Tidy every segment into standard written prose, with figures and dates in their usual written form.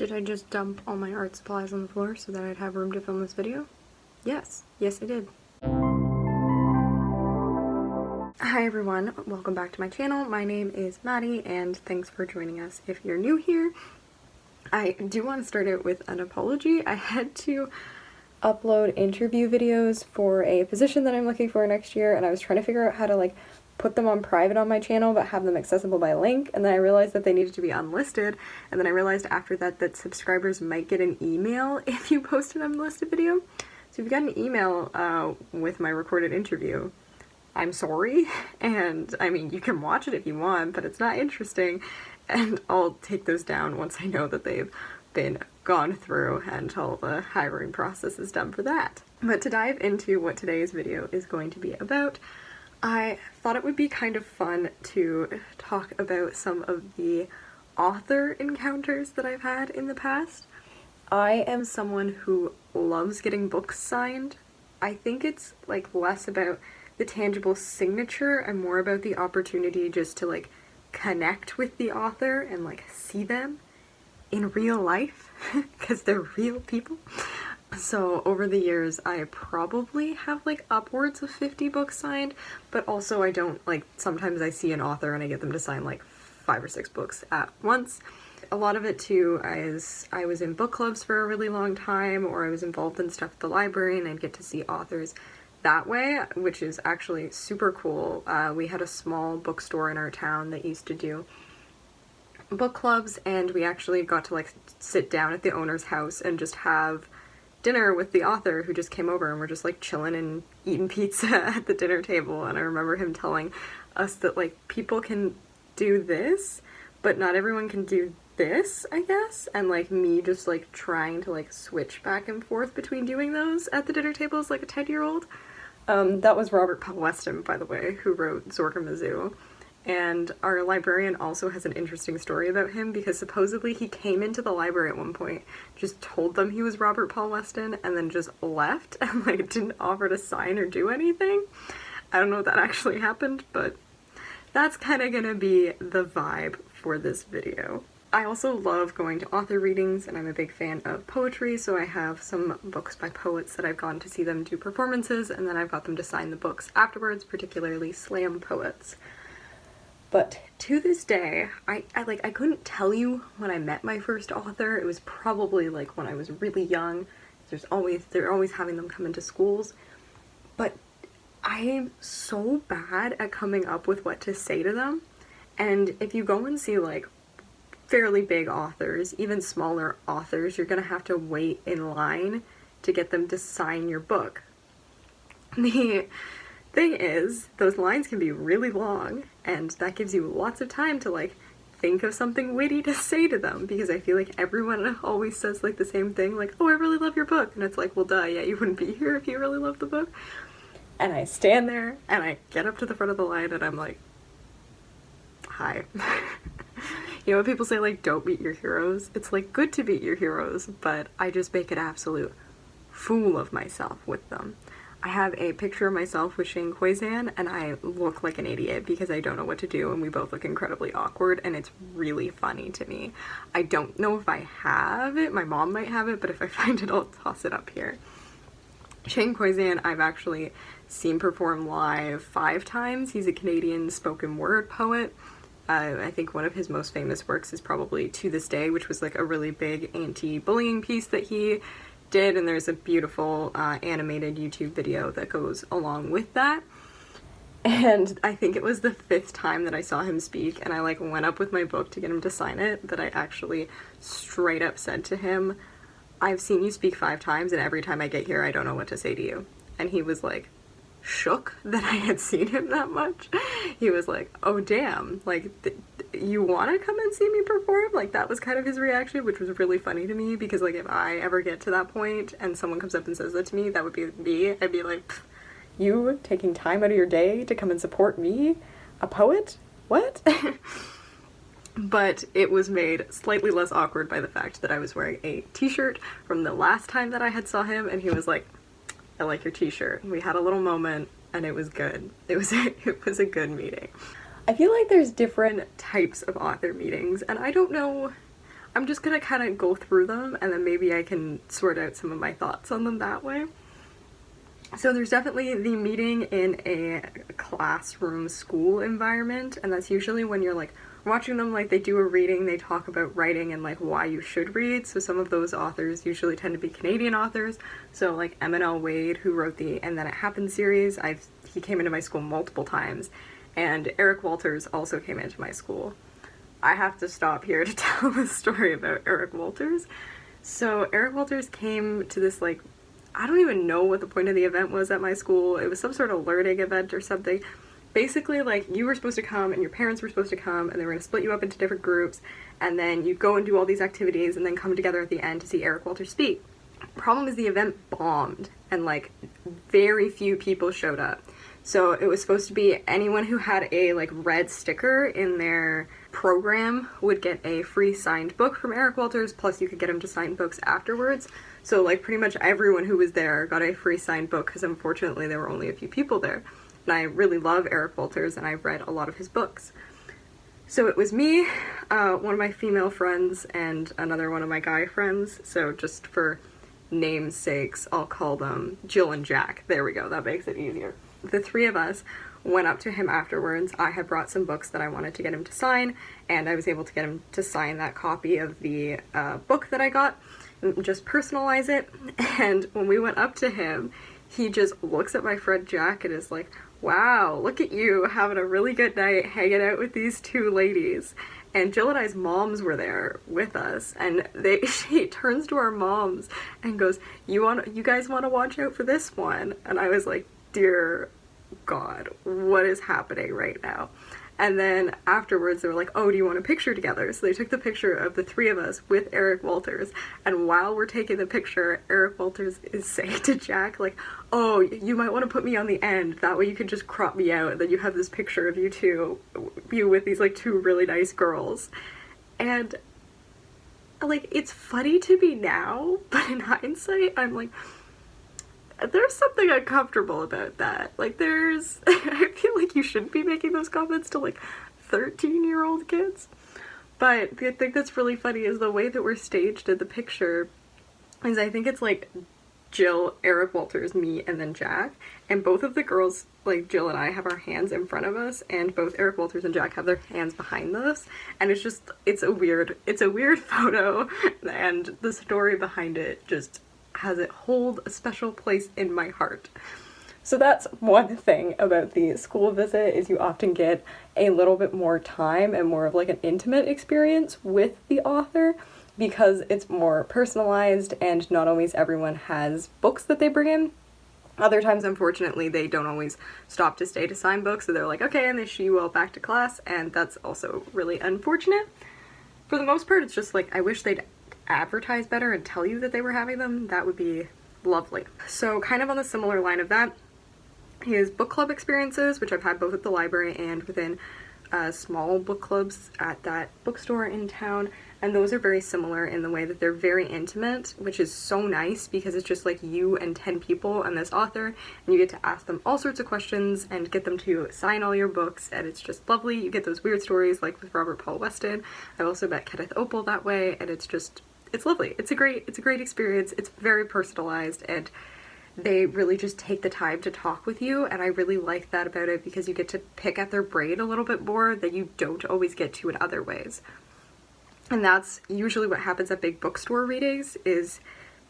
Did I just dump all my art supplies on the floor so that I'd have room to film this video? Yes. Yes, I did. Hi everyone, welcome back to my channel. My name is Maddie and thanks for joining us if you're new here. I do want to start out with an apology. I had to upload interview videos for a position that I'm looking for next year, and I was trying to figure out how to put them on private on my channel but have them accessible by link, and then I realized that they needed to be unlisted, and then I realized after that that subscribers might get an email if you post an unlisted video. So if you got an email with my recorded interview, I'm sorry, and I mean you can watch it if you want, but it's not interesting, and I'll take those down once I know that they've been gone through and all the hiring process is done for that. But to dive into what today's video is going to be about, I thought it would be kind of fun to talk about some of the author encounters that I've had in the past. I am someone who loves getting books signed. I think it's less about the tangible signature and more about the opportunity just to connect with the author and see them in real life because they're real people. So over the years I probably have upwards of 50 books signed, but also I don't sometimes I see an author and I get them to sign 5 or 6 books at once. A lot of it too is I was in book clubs for a really long time, or I was involved in stuff at the library and I'd get to see authors that way, which is actually super cool. We had a small bookstore in our town that used to do book clubs, and we actually got to sit down at the owner's house and just have dinner with the author who just came over, and we're just chilling and eating pizza at the dinner table. And I remember him telling us that people can do this, but not everyone can do this, I guess, and me just trying to switch back and forth between doing those at the dinner table as a 10-year-old. That was Robert Paul Weston, by the way, who wrote Zorka Mizzou. And our librarian also has an interesting story about him, because supposedly he came into the library at one point, just told them he was Robert Paul Weston, and then just left and didn't offer to sign or do anything. I don't know if that actually happened, but that's kind of gonna be the vibe for this video. I also love going to author readings, and I'm a big fan of poetry, so I have some books by poets that I've gone to see them do performances, and then I've got them to sign the books afterwards, particularly slam poets. But to this day, I couldn't tell you when I met my first author. It was probably when I was really young. They're always having them come into schools. But I am so bad at coming up with what to say to them. And if you go and see fairly big authors, even smaller authors, you're gonna have to wait in line to get them to sign your book. The thing is, those lines can be really long, and that gives you lots of time to think of something witty to say to them, because I feel everyone always says the same thing, oh, I really love your book, and it's well, duh, yeah, you wouldn't be here if you really loved the book. And I stand there and I get up to the front of the line and I'm hi. You know what people say, don't meet your heroes? It's good to meet your heroes, but I just make an absolute fool of myself with them. I have a picture of myself with Koyczan, and I look like an idiot because I don't know what to do, and we both look incredibly awkward, and it's really funny to me. I don't know if I have it. My mom might have it, but if I find it, I'll toss it up here. Koyczan, I've actually seen perform live 5 times. He's a Canadian spoken word poet. I think one of his most famous works is probably To This Day, which was a really big anti-bullying piece that he did, and there's a beautiful animated YouTube video that goes along with that. And I think it was the 5th time that I saw him speak, and I went up with my book to get him to sign it, that I actually straight up said to him, I've seen you speak 5 times, and every time I get here I don't know what to say to you. And he was shook that I had seen him that much. He was oh damn, you want to come and see me perform? That was kind of his reaction, which was really funny to me, because if I ever get to that point and someone comes up and says that to me, that would be me. I'd be you taking time out of your day to come and support me, a poet? What? But it was made slightly less awkward by the fact that I was wearing a t-shirt from the last time that I had saw him, and he was I like your t-shirt. We had a little moment and it was good. It was a good meeting. I feel there's different types of author meetings, and I don't know I'm just gonna kind of go through them and then maybe I can sort out some of my thoughts on them that way. So there's definitely the meeting in a classroom school environment, and that's usually when you're like watching them, like they do a reading, they talk about writing and like why you should read. So some of those authors usually tend to be Canadian authors. So like M&L Wade, who wrote the And Then It Happened series, he came into my school multiple times, and Eric Walters also came into my school. I have to stop here to tell the story about Eric Walters. So Eric Walters came to this, like, I don't even know what the point of the event was at my school. It was some sort of learning event or something. Basically, like, you were supposed to come and your parents were supposed to come and they were going to split you up into different groups, and then you go and do all these activities and then come together at the end to see Eric Walters speak. Problem is the event bombed and like very few people showed up. So it was supposed to be anyone who had a like red sticker in their program would get a free signed book from Eric Walters, plus you could get him to sign books afterwards. So like pretty much everyone who was there got a free signed book, because unfortunately there were only a few people there. And I really love Eric Walters and I've read a lot of his books. So it was me, one of my female friends, and another one of my guy friends. So just for names' sakes, I'll call them Jill and Jack. There we go, that makes it easier. The three of us went up to him afterwards. I had brought some books that I wanted to get him to sign, and I was able to get him to sign that copy of the book that I got, and just personalize it. And when we went up to him, he just looks at my friend Jack and is like, wow, look at you having a really good night hanging out with these two ladies. And Jill and I's moms were there with us, and she turns to our moms and goes, you guys want to watch out for this one? And I was like, dear God, what is happening right now? And then afterwards they were like, oh, do you want a picture together? So they took the picture of the three of us with Eric Walters, and while we're taking the picture, Eric Walters is saying to Jack, like, oh, you might want to put me on the end, that way you can just crop me out, and then you have this picture of you with these like two really nice girls. And like, it's funny to me now, but in hindsight I'm like, there's something uncomfortable about that. Like, I feel like you shouldn't be making those comments to like 13-year-old kids. But the thing that's really funny is the way that we're staged in the picture is, I think it's like Jill, Eric Walters, me, and then Jack. And both of the girls, like Jill and I, have our hands in front of us, and both Eric Walters and Jack have their hands behind us. And it's a weird photo, and the story behind it just has it hold a special place in my heart. So that's one thing about the school visit, is you often get a little bit more time and more of like an intimate experience with the author, because it's more personalized and not always everyone has books that they bring in. Other times, unfortunately, they don't always stop to stay to sign books, so they're like, okay, and they shoo you all back to class, and that's also really unfortunate. For the most part, it's just like, I wish they'd advertise better and tell you that they were having them. That would be lovely. So kind of on the similar line of that, his book club experiences, which I've had both at the library and within small book clubs at that bookstore in town, and those are very similar in the way that they're very intimate, which is so nice because it's just like you and 10 people and this author, and you get to ask them all sorts of questions and get them to sign all your books, and it's just lovely. You get those weird stories like with Robert Paul Weston. I've also met Kenneth Opel that way, and it's lovely. It's a great experience. It's very personalized, and they really just take the time to talk with you, and I really like that about it, because you get to pick at their brain a little bit more that you don't always get to in other ways. And that's usually what happens at big bookstore readings, is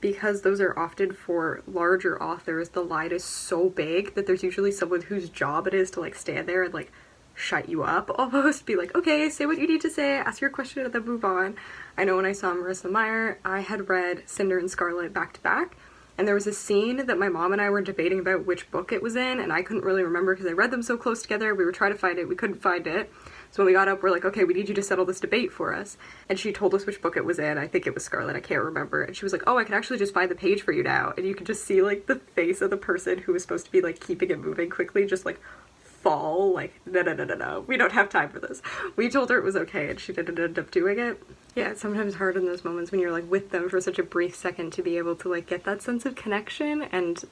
because those are often for larger authors, the line is so big that there's usually someone whose job it is to like stand there and like shut you up almost, be like, okay, say what you need to say, ask your question, and then move on. I know when I saw Marissa Meyer, I had read Cinder and Scarlet back to back, and there was a scene that my mom and I were debating about which book it was in, and I couldn't really remember because I read them so close together. We were trying to find it, we couldn't find it. So when we got up, we're like, okay, we need you to settle this debate for us. And she told us which book it was in. I think it was Scarlet, I can't remember. And she was like, oh, I can actually just find the page for you now. And you could just see like the face of the person who was supposed to be like keeping it moving quickly just like fall, like, no, we don't have time for this. We told her it was okay, and she didn't end up doing it. Yeah, it's sometimes hard in those moments when you're like with them for such a brief second to be able to like get that sense of connection, and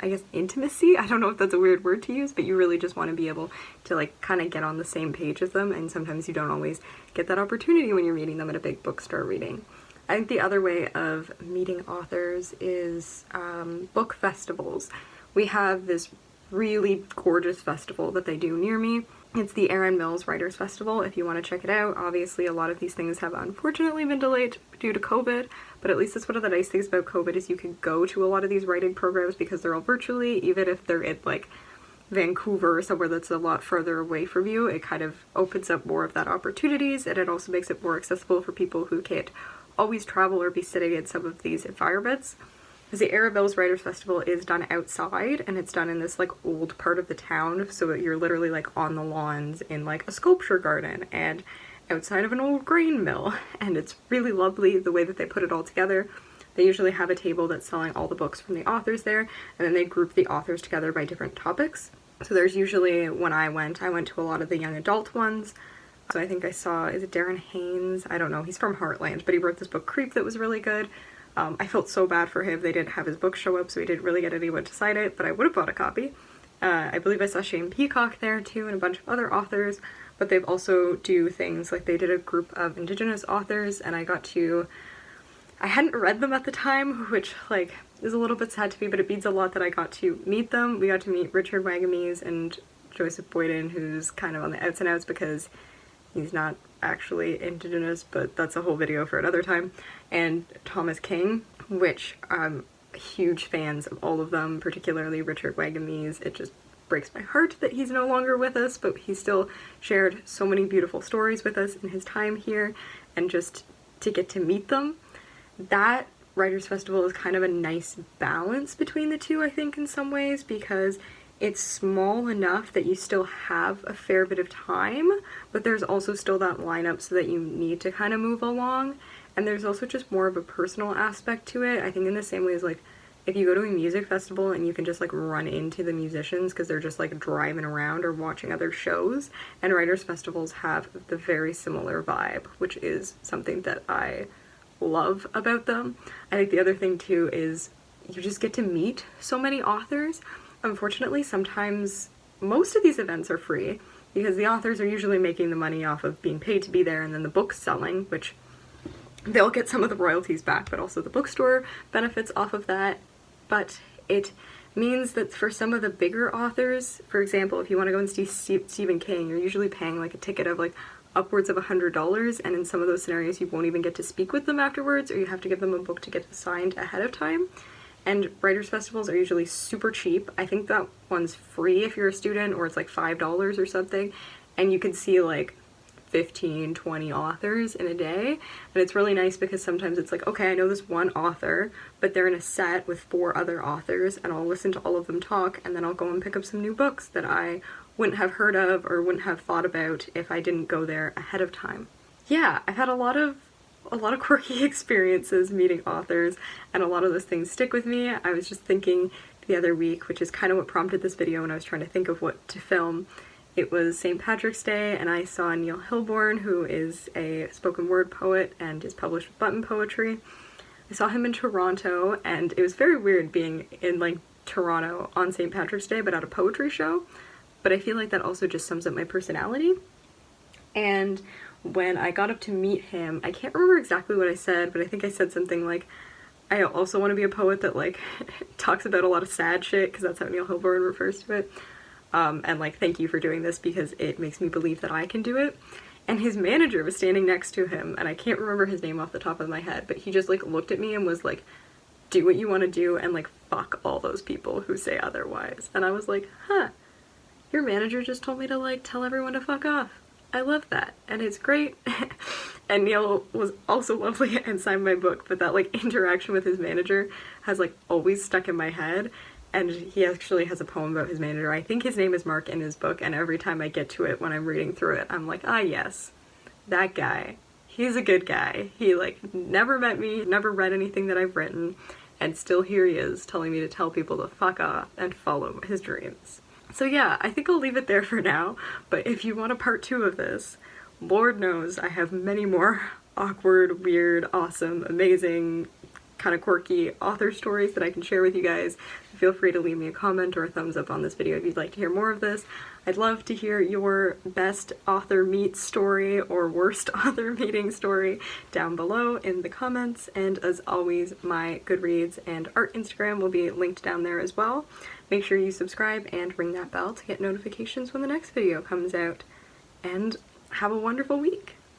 I guess, intimacy. I don't know if that's a weird word to use, but you really just want to be able to like kind of get on the same page as them, and sometimes you don't always get that opportunity when you're meeting them at a big bookstore reading. I think the other way of meeting authors is book festivals. We have this really gorgeous festival that they do near me. It's the Erin Mills Writers Festival, if you want to check it out. Obviously, a lot of these things have unfortunately been delayed due to COVID, but at least that's one of the nice things about COVID is you can go to a lot of these writing programs because they're all virtually, even if they're in like Vancouver or somewhere that's a lot further away from you. It kind of opens up more of that opportunities, and it also makes it more accessible for people who can't always travel or be sitting in some of these environments. Because the Erin Mills Writers Festival is done outside, and it's done in this like old part of the town, so you're literally like on the lawns in like a sculpture garden and outside of an old grain mill, and it's really lovely the way that they put it all together. They usually have a table that's selling all the books from the authors there, and then they group the authors together by different topics. So there's usually, when I went to a lot of the young adult ones. So I think I saw, is it Darren Haynes? I don't know, he's from Heartland, but he wrote this book Creep that was really good. I felt so bad for him. They didn't have his book show up, so he didn't really get anyone to sign it, but I would have bought a copy. I believe I saw Shane Peacock there too, and a bunch of other authors, but they've also do things like they did a group of Indigenous authors, and I hadn't read them at the time, which like is a little bit sad to me, but it means a lot that I got to meet them. We got to meet Richard Wagamise and Joseph Boyden, who's kind of on the outs and outs because he's not actually Indigenous, but that's a whole video for another time, and Thomas King, which I'm huge fans of all of them, particularly Richard Wagamise. It just breaks my heart that he's no longer with us, but he still shared so many beautiful stories with us in his time here, and just to get to meet them. That Writers Festival is kind of a nice balance between the two, I think, in some ways, because it's small enough that you still have a fair bit of time, but there's also still that lineup so that you need to kind of move along. And there's also just more of a personal aspect to it. I think in the same way as like if you go to a music festival and you can just like run into the musicians because they're just like driving around or watching other shows, and writers festivals have the very similar vibe, which is something that I love about them. I think the other thing too is you just get to meet so many authors. Unfortunately, sometimes most of these events are free because the authors are usually making the money off of being paid to be there, and then the book's selling, which they'll get some of the royalties back, but also the bookstore benefits off of that. But it means that for some of the bigger authors, for example, if you want to go and see Stephen King, you're usually paying like a ticket of like upwards of $100, and in some of those scenarios you won't even get to speak with them afterwards, or you have to give them a book to get signed ahead of time. And writers festivals are usually super cheap. I think that one's free if you're a student, or it's like $5 or something, and you can see like 15, 20 authors in a day. And it's really nice because sometimes it's like, okay, I know this one author, but they're in a set with 4 other authors, and I'll listen to all of them talk, and then I'll go and pick up some new books that I wouldn't have heard of or wouldn't have thought about if I didn't go there ahead of time. Yeah, I've had a lot of quirky experiences meeting authors, and a lot of those things stick with me. I was just thinking the other week, which is kind of what prompted this video when I was trying to think of what to film. It was St. Patrick's Day, and I saw Neil Hilborn, who is a spoken word poet and is published with Button Poetry. I saw him in Toronto, and it was very weird being in like Toronto on St. Patrick's Day but at a poetry show, but I feel like that also just sums up my personality. And when I got up to meet him, I can't remember exactly what I said, but I think I said something like, I also want to be a poet that like talks about a lot of sad shit, because that's how Neil Hilborn refers to it. And like, thank you for doing this because it makes me believe that I can do it. And his manager was standing next to him, and I can't remember his name off the top of my head, but he just like looked at me and was like, do what you want to do and like fuck all those people who say otherwise. And I was like, huh, your manager just told me to like tell everyone to fuck off. I love that, and it's great. And Neil was also lovely and signed my book, but that like interaction with his manager has like always stuck in my head. And he actually has a poem about his manager. I think his name is Mark in his book, and every time I get to it when I'm reading through it, I'm like, ah yes, that guy. He's a good guy. He like never met me, never read anything that I've written, and still here he is telling me to tell people to fuck off and follow his dreams. So yeah, I think I'll leave it there for now, but if you want a part 2 of this, Lord knows I have many more awkward, weird, awesome, amazing, kind of quirky author stories that I can share with you guys. Feel free to leave me a comment or a thumbs up on this video if you'd like to hear more of this. I'd love to hear your best author meet story or worst author meeting story down below in the comments, and as always, my Goodreads and art Instagram will be linked down there as well. Make sure you subscribe and ring that bell to get notifications when the next video comes out, and have a wonderful week!